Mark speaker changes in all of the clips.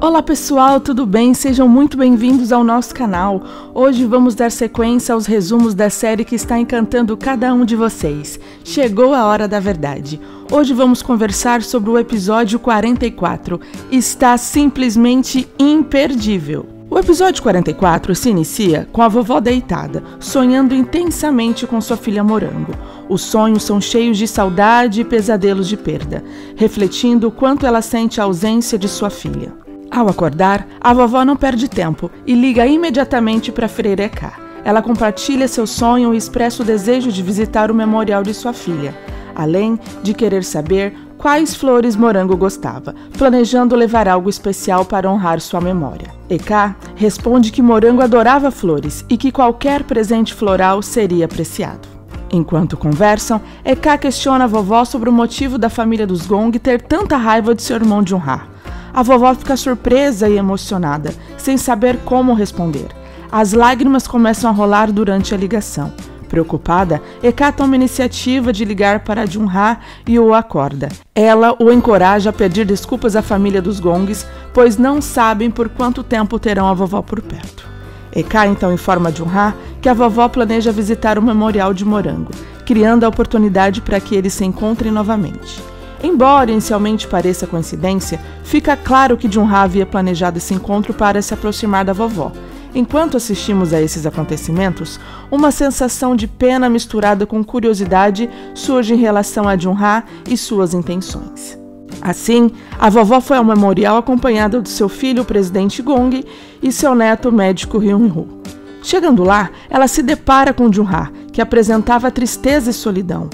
Speaker 1: Olá pessoal, tudo bem? Sejam muito bem-vindos ao nosso canal. Hoje vamos dar sequência aos resumos da série que está encantando cada um de vocês. Chegou a hora da verdade. Hoje vamos conversar sobre o episódio 44. Está simplesmente imperdível. O episódio 44 se inicia com a vovó deitada, sonhando intensamente com sua filha Morango. Os sonhos são cheios de saudade e pesadelos de perda, refletindo o quanto ela sente a ausência de sua filha. Ao acordar, a vovó não perde tempo e liga imediatamente para Freira Eká. Ela compartilha seu sonho e expressa o desejo de visitar o memorial de sua filha, além de querer saber quais flores Morango gostava, planejando levar algo especial para honrar sua memória. Eká responde que Morango adorava flores e que qualquer presente floral seria apreciado. Enquanto conversam, Eká questiona a vovó sobre o motivo da família dos Gong ter tanta raiva de seu irmão Junha. A vovó fica surpresa e emocionada, sem saber como responder. As lágrimas começam a rolar durante a ligação. Preocupada, Eká toma a iniciativa de ligar para Junha e o acorda. Ela o encoraja a pedir desculpas à família dos Gongs, pois não sabem por quanto tempo terão a vovó por perto. Eká então informa Junha que a vovó planeja visitar o memorial de Morango, criando a oportunidade para que eles se encontrem novamente. Embora inicialmente pareça coincidência, fica claro que Junha havia planejado esse encontro para se aproximar da vovó. Enquanto assistimos a esses acontecimentos, uma sensação de pena misturada com curiosidade surge em relação a Junha e suas intenções. Assim, a vovó foi ao memorial acompanhada do seu filho, o presidente Gong, e seu neto, o médico Hyun-Woo. Chegando lá, ela se depara com Junha, que apresentava tristeza e solidão.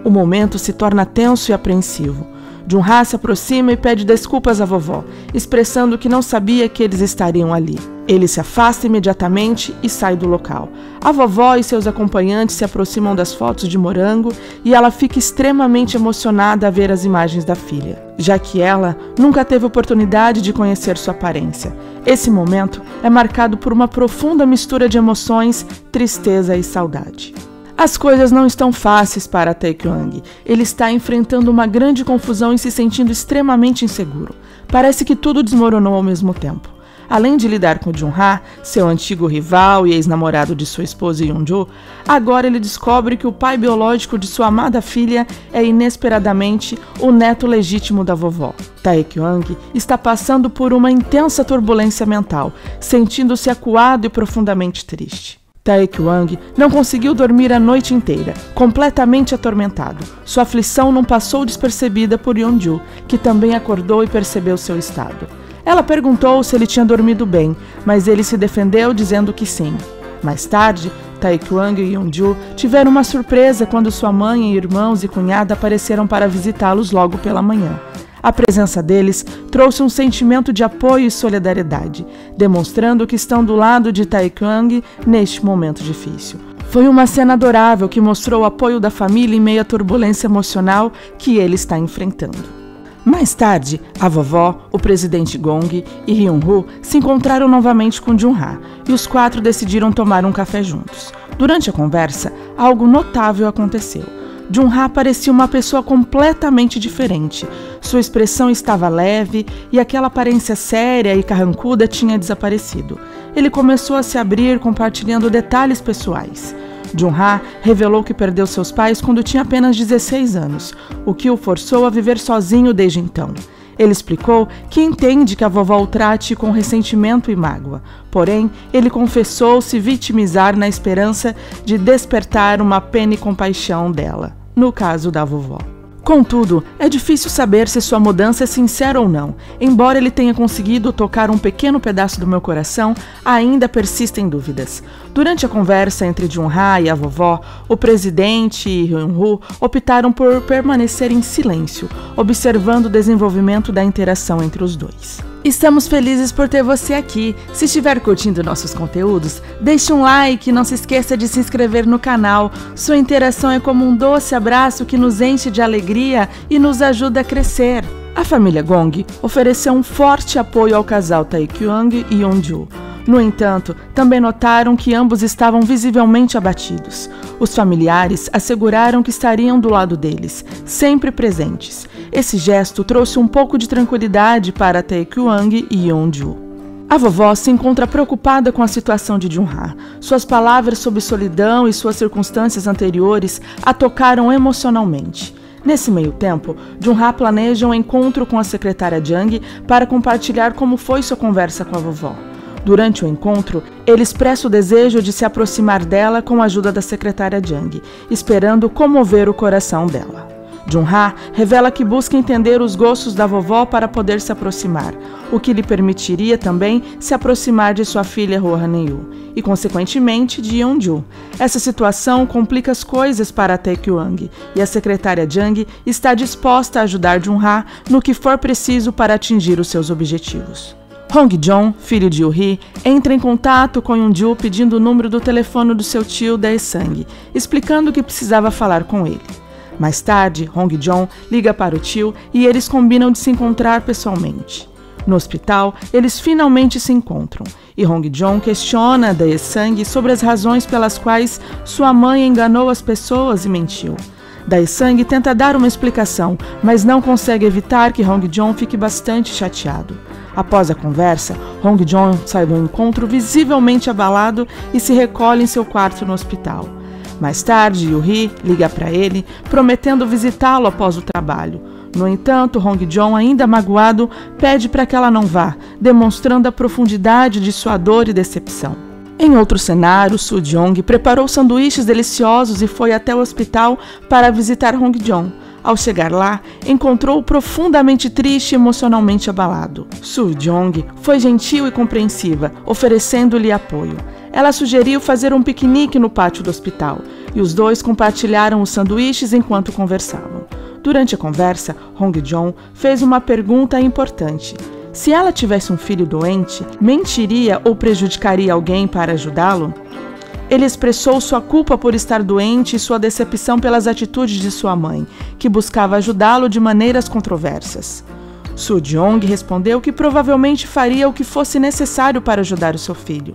Speaker 1: O momento se torna tenso e apreensivo. Junha se aproxima e pede desculpas à vovó, expressando que não sabia que eles estariam ali. Ele se afasta imediatamente e sai do local. A vovó e seus acompanhantes se aproximam das fotos de Morango e ela fica extremamente emocionada a ver as imagens da filha, já que ela nunca teve oportunidade de conhecer sua aparência. Esse momento é marcado por uma profunda mistura de emoções, tristeza e saudade. As coisas não estão fáceis para Taekyung. Ele está enfrentando uma grande confusão e se sentindo extremamente inseguro. Parece que tudo desmoronou ao mesmo tempo. Além de lidar com Junha, seu antigo rival e ex-namorado de sua esposa Yeonju, agora ele descobre que o pai biológico de sua amada filha é inesperadamente o neto legítimo da vovó. Taekyung está passando por uma intensa turbulência mental, sentindo-se acuado e profundamente triste. Taekyung não conseguiu dormir a noite inteira, completamente atormentado. Sua aflição não passou despercebida por Yeonju, que também acordou e percebeu seu estado. Ela perguntou se ele tinha dormido bem, mas ele se defendeu dizendo que sim. Mais tarde, Taekyung e Yeonju tiveram uma surpresa quando sua mãe, irmãos e cunhada apareceram para visitá-los logo pela manhã. A presença deles trouxe um sentimento de apoio e solidariedade, demonstrando que estão do lado de Taekyung neste momento difícil. Foi uma cena adorável que mostrou o apoio da família em meio à turbulência emocional que ele está enfrentando. Mais tarde, a vovó, o presidente Gong e Hyun-Woo se encontraram novamente com Junha e os quatro decidiram tomar um café juntos. Durante a conversa, algo notável aconteceu. Junha parecia uma pessoa completamente diferente. Sua expressão estava leve e aquela aparência séria e carrancuda tinha desaparecido. Ele começou a se abrir, compartilhando detalhes pessoais. Junha revelou que perdeu seus pais quando tinha apenas 16 anos, o que o forçou a viver sozinho desde então. Ele explicou que entende que a vovó o trate com ressentimento e mágoa, porém, ele confessou se vitimizar na esperança de despertar uma pena e compaixão dela, no caso da vovó. Contudo, é difícil saber se sua mudança é sincera ou não. Embora ele tenha conseguido tocar um pequeno pedaço do meu coração, ainda persistem dúvidas. Durante a conversa entre Junha e a vovó, o presidente e Hyun-Woo optaram por permanecer em silêncio, observando o desenvolvimento da interação entre os dois. Estamos felizes por ter você aqui. Se estiver curtindo nossos conteúdos, deixe um like e não se esqueça de se inscrever no canal. Sua interação é como um doce abraço que nos enche de alegria e nos ajuda a crescer. A família Gong ofereceu um forte apoio ao casal Taekyung e Yeonju. No entanto, também notaram que ambos estavam visivelmente abatidos. Os familiares asseguraram que estariam do lado deles, sempre presentes. Esse gesto trouxe um pouco de tranquilidade para Taekwang e Yeonju. A vovó se encontra preocupada com a situação de Jung-ha. Suas palavras sobre solidão e suas circunstâncias anteriores a tocaram emocionalmente. Nesse meio tempo, Jung-ha planeja um encontro com a secretária Jang para compartilhar como foi sua conversa com a vovó. Durante o encontro, ele expressa o desejo de se aproximar dela com a ajuda da secretária Jang, esperando comover o coração dela. Jung-ha revela que busca entender os gostos da vovó para poder se aproximar, o que lhe permitiria também se aproximar de sua filha Roh Han-yu e, consequentemente, de Yeonju. Essa situação complica as coisas para Taekwang e a secretária Jang está disposta a ajudar Jung-ha no que for preciso para atingir os seus objetivos. Hong-jong, filho de Yoo-hee, entra em contato com Yeonju pedindo o número do telefone do seu tio Dae-sang, explicando que precisava falar com ele. Mais tarde, Hong-jong liga para o tio e eles combinam de se encontrar pessoalmente. No hospital, eles finalmente se encontram e Hong-jong questiona Dae-sang sobre as razões pelas quais sua mãe enganou as pessoas e mentiu. Dae-sang tenta dar uma explicação, mas não consegue evitar que Hong-jong fique bastante chateado. Após a conversa, Hong-jong sai do encontro visivelmente abalado e se recolhe em seu quarto no hospital. Mais tarde, Yoo-hee liga para ele, prometendo visitá-lo após o trabalho. No entanto, Hong-jong, ainda magoado, pede para que ela não vá, demonstrando a profundidade de sua dor e decepção. Em outro cenário, Soo-jong preparou sanduíches deliciosos e foi até o hospital para visitar Hong-jong. Ao chegar lá, encontrou-o profundamente triste e emocionalmente abalado. Soo-jong foi gentil e compreensiva, oferecendo-lhe apoio. Ela sugeriu fazer um piquenique no pátio do hospital, e os dois compartilharam os sanduíches enquanto conversavam. Durante a conversa, Hong-jong fez uma pergunta importante. Se ela tivesse um filho doente, mentiria ou prejudicaria alguém para ajudá-lo? Ele expressou sua culpa por estar doente e sua decepção pelas atitudes de sua mãe, que buscava ajudá-lo de maneiras controversas. Soo-jong respondeu que provavelmente faria o que fosse necessário para ajudar o seu filho,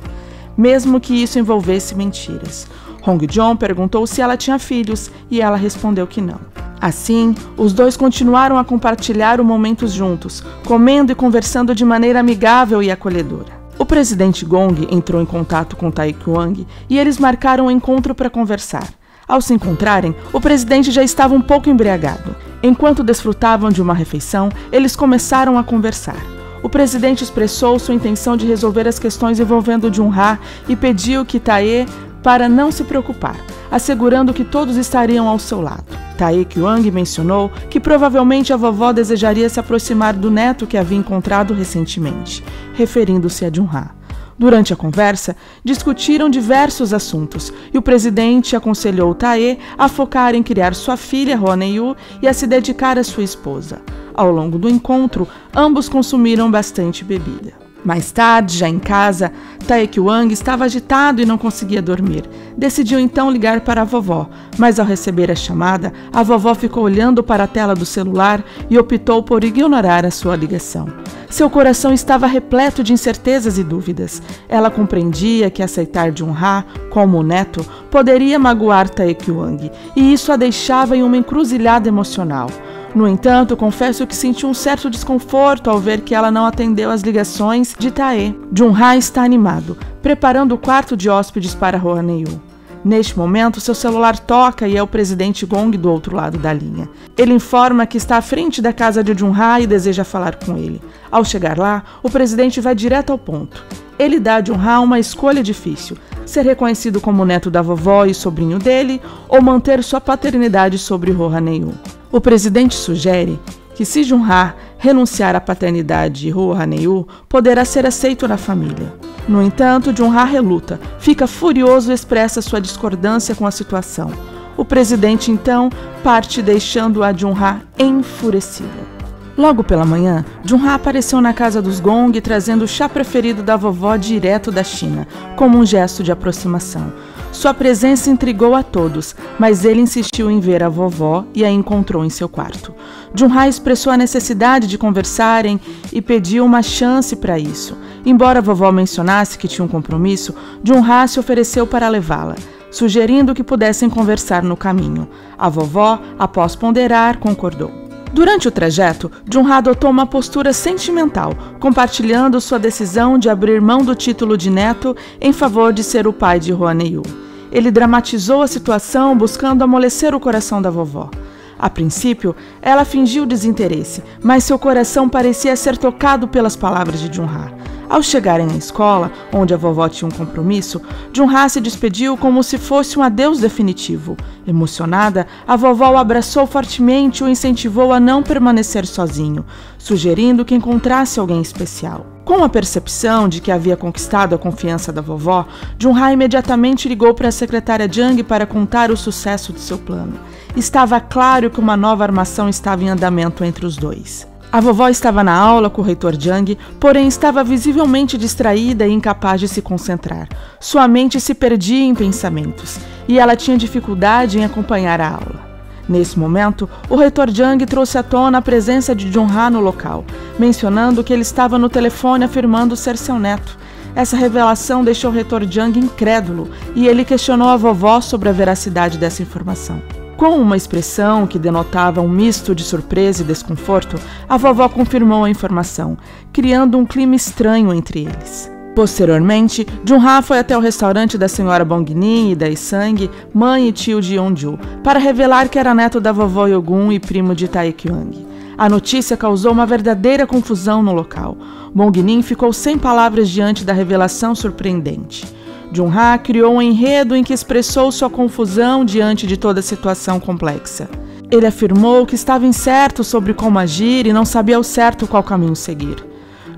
Speaker 1: mesmo que isso envolvesse mentiras. Hong-jong perguntou se ela tinha filhos e ela respondeu que não. Assim, os dois continuaram a compartilhar o momento juntos, comendo e conversando de maneira amigável e acolhedora. O presidente Gong entrou em contato com Taekwang e eles marcaram um encontro para conversar. Ao se encontrarem, o presidente já estava um pouco embriagado. Enquanto desfrutavam de uma refeição, eles começaram a conversar. O presidente expressou sua intenção de resolver as questões envolvendo Jung-ha e pediu que Tae para não se preocupar, assegurando que todos estariam ao seu lado. Taekwang mencionou que provavelmente a vovó desejaria se aproximar do neto que havia encontrado recentemente, referindo-se a Jung-ha. Durante a conversa, discutiram diversos assuntos e o presidente aconselhou Tae a focar em criar sua filha, Roh Han-yu, e a se dedicar à sua esposa. Ao longo do encontro, ambos consumiram bastante bebida. Mais tarde, já em casa, Taekwang estava agitado e não conseguia dormir. Decidiu então ligar para a vovó, mas ao receber a chamada, a vovó ficou olhando para a tela do celular e optou por ignorar a sua ligação. Seu coração estava repleto de incertezas e dúvidas. Ela compreendia que aceitar Jung-ha como o neto poderia magoar Taekwang, e isso a deixava em uma encruzilhada emocional. No entanto, confesso que senti um certo desconforto ao ver que ela não atendeu às ligações de Tae. Jung-ha está animado, preparando o quarto de hóspedes para Roh Han-yu. Neste momento, seu celular toca e é o presidente Gong do outro lado da linha. Ele informa que está à frente da casa de Jung-ha e deseja falar com ele. Ao chegar lá, o presidente vai direto ao ponto. Ele dá a Jung-ha uma escolha difícil: ser reconhecido como neto da vovó e sobrinho dele, ou manter sua paternidade sobre Roh Han-yu. O presidente sugere que se Jung-ha renunciar à paternidade de Roh Han-yu, poderá ser aceito na família. No entanto, Jung-ha reluta, fica furioso e expressa sua discordância com a situação. O presidente então parte deixando a Jung-ha enfurecida. Logo pela manhã, Jung-ha apareceu na casa dos Gong trazendo o chá preferido da vovó direto da China, como um gesto de aproximação. Sua presença intrigou a todos, mas ele insistiu em ver a vovó e a encontrou em seu quarto. Jung-ha expressou a necessidade de conversarem e pediu uma chance para isso. Embora a vovó mencionasse que tinha um compromisso, Jung-ha se ofereceu para levá-la, sugerindo que pudessem conversar no caminho. A vovó, após ponderar, concordou. Durante o trajeto, Jung-ha adotou uma postura sentimental, compartilhando sua decisão de abrir mão do título de neto em favor de ser o pai de Hwang-woo. Ele dramatizou a situação, buscando amolecer o coração da vovó. A princípio, ela fingiu desinteresse, mas seu coração parecia ser tocado pelas palavras de Jung-ha. Ao chegarem à escola, onde a vovó tinha um compromisso, Jung-ha se despediu como se fosse um adeus definitivo. Emocionada, a vovó o abraçou fortemente e o incentivou a não permanecer sozinho, sugerindo que encontrasse alguém especial. Com a percepção de que havia conquistado a confiança da vovó, Jung-ha imediatamente ligou para a secretária Jung para contar o sucesso de seu plano. Estava claro que uma nova armação estava em andamento entre os dois. A vovó estava na aula com o reitor Jung, porém estava visivelmente distraída e incapaz de se concentrar. Sua mente se perdia em pensamentos, e ela tinha dificuldade em acompanhar a aula. Nesse momento, o reitor Jung trouxe à tona a presença de Jung-ha no local, mencionando que ele estava no telefone afirmando ser seu neto. Essa revelação deixou o reitor Jung incrédulo, e ele questionou a vovó sobre a veracidade dessa informação. Com uma expressão que denotava um misto de surpresa e desconforto, a vovó confirmou a informação, criando um clima estranho entre eles. Posteriormente, Jung-ha foi até o restaurante da senhora Bong-nin e da Sang, mãe e tio de Yeon-ju, para revelar que era neto da vovó Yogun e primo de Tae-kyung. A notícia causou uma verdadeira confusão no local. Bong-nin ficou sem palavras diante da revelação surpreendente. Jung-ha criou um enredo em que expressou sua confusão diante de toda a situação complexa. Ele afirmou que estava incerto sobre como agir e não sabia ao certo qual caminho seguir.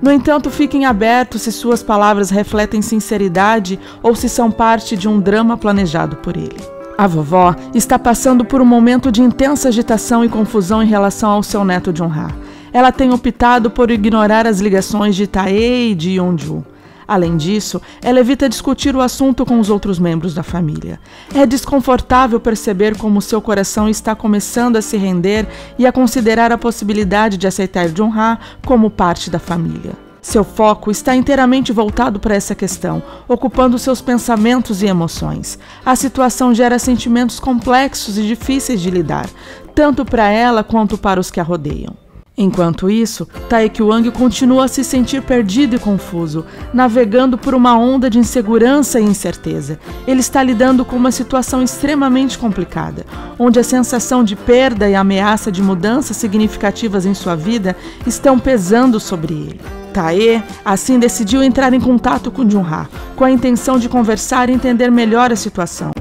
Speaker 1: No entanto, fiquem abertos se suas palavras refletem sinceridade ou se são parte de um drama planejado por ele. A vovó está passando por um momento de intensa agitação e confusão em relação ao seu neto Jung-ha. Ela tem optado por ignorar as ligações de Tae e de Yeon-ju. Além disso, ela evita discutir o assunto com os outros membros da família. É desconfortável perceber como seu coração está começando a se render e a considerar a possibilidade de aceitar Jung-ha como parte da família. Seu foco está inteiramente voltado para essa questão, ocupando seus pensamentos e emoções. A situação gera sentimentos complexos e difíceis de lidar, tanto para ela quanto para os que a rodeiam. Enquanto isso, Tae-kyung continua a se sentir perdido e confuso, navegando por uma onda de insegurança e incerteza. Ele está lidando com uma situação extremamente complicada, onde a sensação de perda e a ameaça de mudanças significativas em sua vida estão pesando sobre ele. Tae, assim, decidiu entrar em contato com Jung-ha, com a intenção de conversar e entender melhor a situação.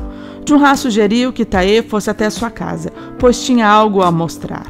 Speaker 1: Jung-ha sugeriu que Tae fosse até sua casa, pois tinha algo a mostrar.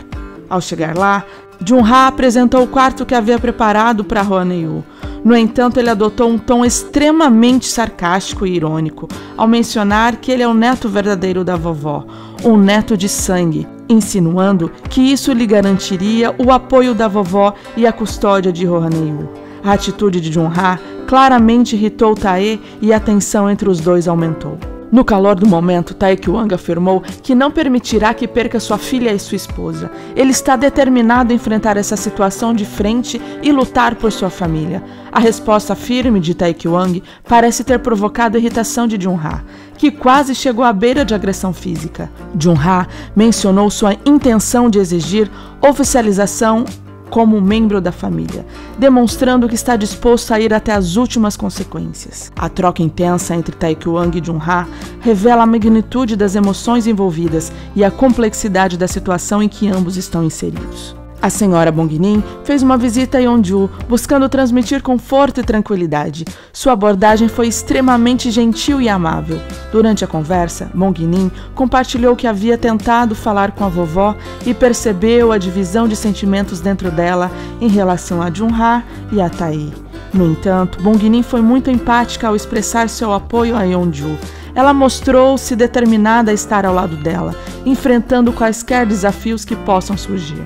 Speaker 1: Ao chegar lá, Jung-ha apresentou o quarto que havia preparado para Hwang-woo. No entanto, ele adotou um tom extremamente sarcástico e irônico, ao mencionar que ele é o neto verdadeiro da vovó, um neto de sangue, insinuando que isso lhe garantiria o apoio da vovó e a custódia de Hwang-woo. A atitude de Jung-ha claramente irritou Tae e a tensão entre os dois aumentou. No calor do momento, Tae-kyung afirmou que não permitirá que perca sua filha e sua esposa. Ele está determinado a enfrentar essa situação de frente e lutar por sua família. A resposta firme de Tae-kyung parece ter provocado a irritação de Jung-ha, que quase chegou à beira de agressão física. Jung-ha mencionou sua intenção de exigir oficialização como membro da família, demonstrando que está disposto a ir até as últimas consequências. A troca intensa entre Tae-kyung e Jung-ha revela a magnitude das emoções envolvidas e a complexidade da situação em que ambos estão inseridos. A senhora Bong-nin fez uma visita a Yeon-ju, buscando transmitir conforto e tranquilidade. Sua abordagem foi extremamente gentil e amável. Durante a conversa, Bong-nin compartilhou que havia tentado falar com a vovó e percebeu a divisão de sentimentos dentro dela em relação a Jung-ha e a Tae. No entanto, Bong-nin foi muito empática ao expressar seu apoio a Yeon-ju. Ela mostrou-se determinada a estar ao lado dela, enfrentando quaisquer desafios que possam surgir.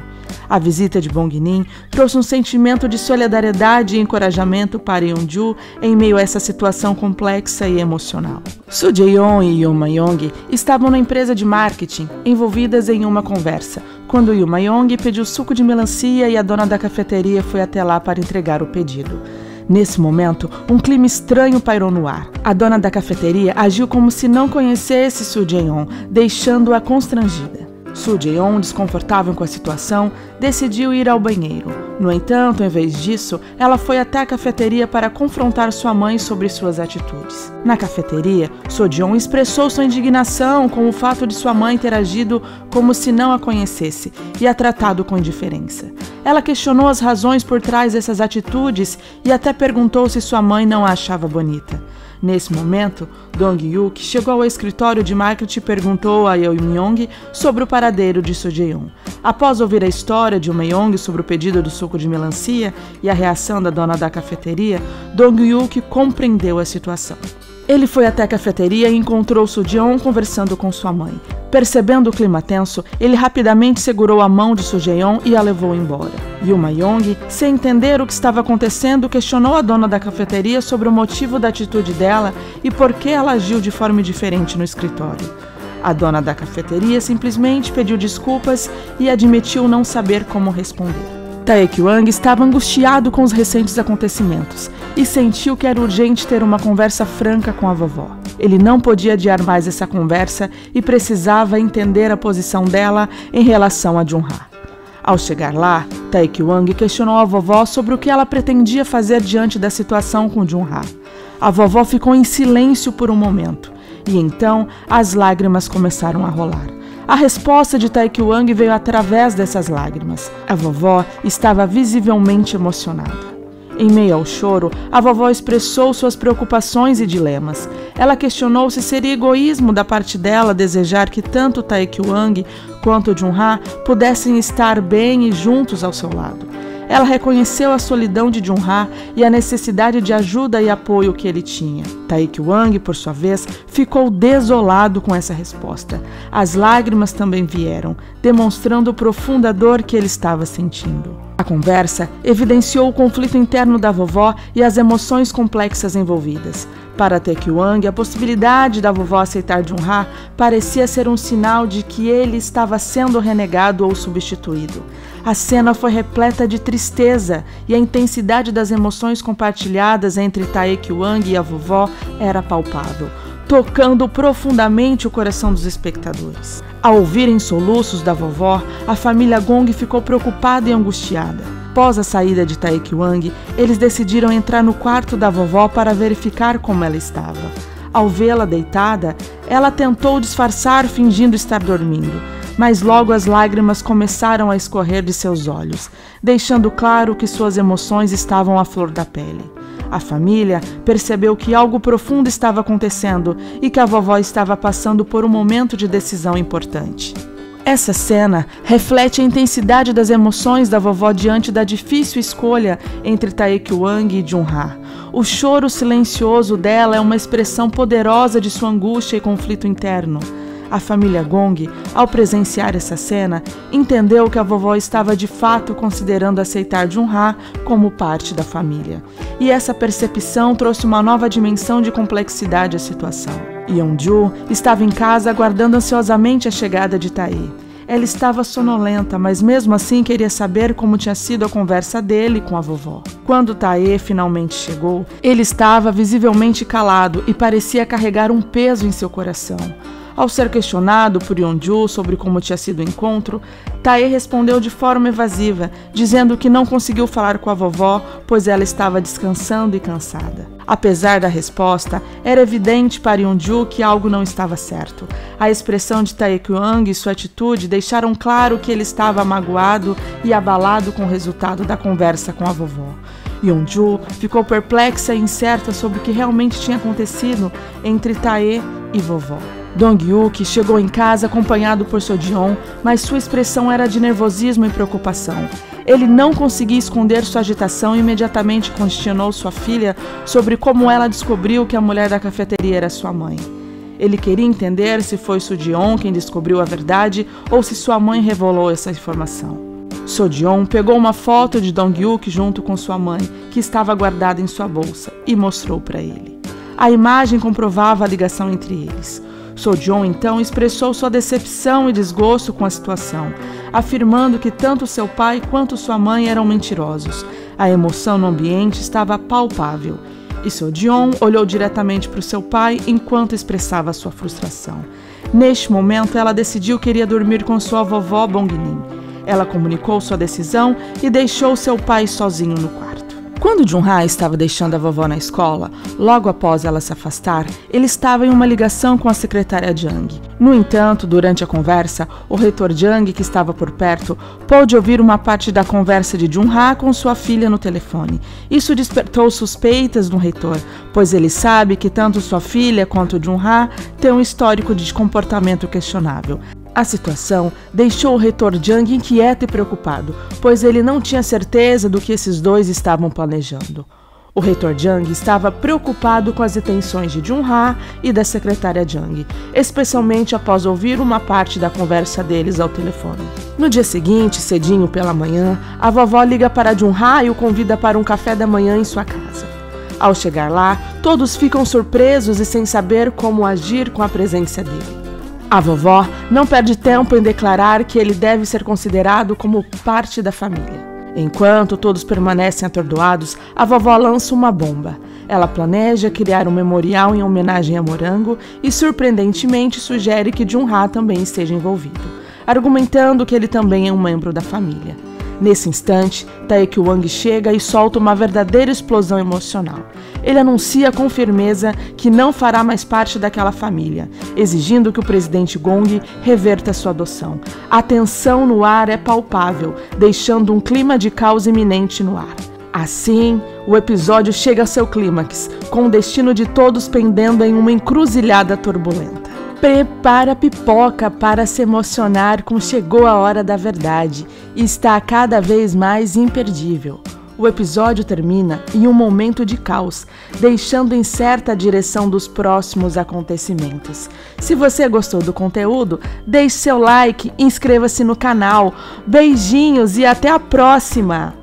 Speaker 1: A visita de Bong-nin trouxe um sentimento de solidariedade e encorajamento para Yeon-ju em meio a essa situação complexa e emocional. Soo Jae-yeon e Yoo Ma-young estavam na empresa de marketing, envolvidas em uma conversa, quando Yoo Ma-young pediu suco de melancia e a dona da cafeteria foi até lá para entregar o pedido. Nesse momento, um clima estranho pairou no ar. A dona da cafeteria agiu como se não conhecesse Soo Jae-yeon, deixando-a constrangida. Soo Jae-on, desconfortável com a situação, decidiu ir ao banheiro. No entanto, em vez disso, ela foi até a cafeteria para confrontar sua mãe sobre suas atitudes. Na cafeteria, Soo Jae-on expressou sua indignação com o fato de sua mãe ter agido como se não a conhecesse e a tratado com indiferença. Ela questionou as razões por trás dessas atitudes e até perguntou se sua mãe não a achava bonita. Nesse momento, Dong-hyuk chegou ao escritório de marketing e perguntou a Yeon-myung sobre o paradeiro de Soo Jae-on. Após ouvir a história de Yeon-myung sobre o pedido do suco de melancia e a reação da dona da cafeteria, Dong-hyuk compreendeu a situação. Ele foi até a cafeteria e encontrou Soo Jae-on conversando com sua mãe. Percebendo o clima tenso, ele rapidamente segurou a mão de Soo Jae-on e a levou embora. Yoon-myung, sem entender o que estava acontecendo, questionou a dona da cafeteria sobre o motivo da atitude dela e por que ela agiu de forma diferente no escritório. A dona da cafeteria simplesmente pediu desculpas e admitiu não saber como responder. Tae-kyung estava angustiado com os recentes acontecimentos e sentiu que era urgente ter uma conversa franca com a vovó. Ele não podia adiar mais essa conversa e precisava entender a posição dela em relação a Jun-ha. Ao chegar lá, Tae-kyung questionou a vovó sobre o que ela pretendia fazer diante da situação com Jun-ha. A vovó ficou em silêncio por um momento e então as lágrimas começaram a rolar. A resposta de Tae-kyung veio através dessas lágrimas. A vovó estava visivelmente emocionada. Em meio ao choro, a vovó expressou suas preocupações e dilemas. Ela questionou se seria egoísmo da parte dela desejar que tanto Tae-kyung quanto Jun-ha pudessem estar bem e juntos ao seu lado. Ela reconheceu a solidão de Jun-ha e a necessidade de ajuda e apoio que ele tinha. Tae-kyung, por sua vez, ficou desolado com essa resposta. As lágrimas também vieram, demonstrando profunda dor que ele estava sentindo. A conversa evidenciou o conflito interno da vovó e as emoções complexas envolvidas. Para Tae-kyung, a possibilidade da vovó aceitar Jun-ha parecia ser um sinal de que ele estava sendo renegado ou substituído. A cena foi repleta de tristeza e a intensidade das emoções compartilhadas entre Tae-kyung e a vovó era palpável, tocando profundamente o coração dos espectadores. Ao ouvirem soluços da vovó, a família Gong ficou preocupada e angustiada. Após a saída de Tae-kyung, eles decidiram entrar no quarto da vovó para verificar como ela estava. Ao vê-la deitada, ela tentou disfarçar fingindo estar dormindo, mas logo as lágrimas começaram a escorrer de seus olhos, deixando claro que suas emoções estavam à flor da pele. A família percebeu que algo profundo estava acontecendo e que a vovó estava passando por um momento de decisão importante. Essa cena reflete a intensidade das emoções da vovó diante da difícil escolha entre Tae-kyung e Jun-ha. O choro silencioso dela é uma expressão poderosa de sua angústia e conflito interno. A família Gong, ao presenciar essa cena, entendeu que a vovó estava de fato considerando aceitar Jun-ha como parte da família. E essa percepção trouxe uma nova dimensão de complexidade à situação. Yeon-ju estava em casa aguardando ansiosamente a chegada de Tae. Ela estava sonolenta, mas mesmo assim queria saber como tinha sido a conversa dele com a vovó. Quando Tae finalmente chegou, ele estava visivelmente calado e parecia carregar um peso em seu coração. Ao ser questionado por Yeon-ju sobre como tinha sido o encontro, Tae respondeu de forma evasiva, dizendo que não conseguiu falar com a vovó, pois ela estava descansando e cansada. Apesar da resposta, era evidente para Yeon-ju que algo não estava certo. A expressão de Tae-kyung e sua atitude deixaram claro que ele estava magoado e abalado com o resultado da conversa com a vovó. Yeon-ju ficou perplexa e incerta sobre o que realmente tinha acontecido entre Tae e vovó. Dong-hyuk chegou em casa acompanhado por Soo Jae-on, mas sua expressão era de nervosismo e preocupação. Ele não conseguia esconder sua agitação e imediatamente questionou sua filha sobre como ela descobriu que a mulher da cafeteria era sua mãe. Ele queria entender se foi Soo Jae-on quem descobriu a verdade ou se sua mãe revelou essa informação. Soo Jae-on pegou uma foto de Dong-hyuk junto com sua mãe, que estava guardada em sua bolsa, e mostrou para ele. A imagem comprovava a ligação entre eles. Soo Jae-on então expressou sua decepção e desgosto com a situação, afirmando que tanto seu pai quanto sua mãe eram mentirosos. A emoção no ambiente estava palpável, e Soo Jae-on olhou diretamente para o seu pai enquanto expressava sua frustração. Neste momento, ela decidiu que iria dormir com sua vovó Bongnin. Ela comunicou sua decisão e deixou seu pai sozinho no quarto. Quando Jung-ha estava deixando a vovó na escola, logo após ela se afastar, ele estava em uma ligação com a secretária Jang. No entanto, durante a conversa, o reitor Jang, que estava por perto, pôde ouvir uma parte da conversa de Jung-ha com sua filha no telefone. Isso despertou suspeitas no reitor, pois ele sabe que tanto sua filha quanto Jung-ha têm um histórico de comportamento questionável. A situação deixou o reitor Jang inquieto e preocupado, pois ele não tinha certeza do que esses dois estavam planejando. O reitor Jang estava preocupado com as intenções de Jung-ha e da secretária Jang, especialmente após ouvir uma parte da conversa deles ao telefone. No dia seguinte, cedinho pela manhã, a vovó liga para Jung-ha e o convida para um café da manhã em sua casa. Ao chegar lá, todos ficam surpresos e sem saber como agir com a presença dele. A vovó não perde tempo em declarar que ele deve ser considerado como parte da família. Enquanto todos permanecem atordoados, a vovó lança uma bomba. Ela planeja criar um memorial em homenagem a Morango e, surpreendentemente, sugere que Jung-ha também esteja envolvido, argumentando que ele também é um membro da família. Nesse instante, Taekwang chega e solta uma verdadeira explosão emocional. Ele anuncia com firmeza que não fará mais parte daquela família, exigindo que o presidente Gong reverta sua adoção. A tensão no ar é palpável, deixando um clima de caos iminente no ar. Assim, o episódio chega a seu clímax, com o destino de todos pendendo em uma encruzilhada turbulenta. Prepara a pipoca para se emocionar com Chegou a Hora da Verdade e está cada vez mais imperdível. O episódio termina em um momento de caos, deixando incerta a direção dos próximos acontecimentos. Se você gostou do conteúdo, deixe seu like, inscreva-se no canal. Beijinhos e até a próxima!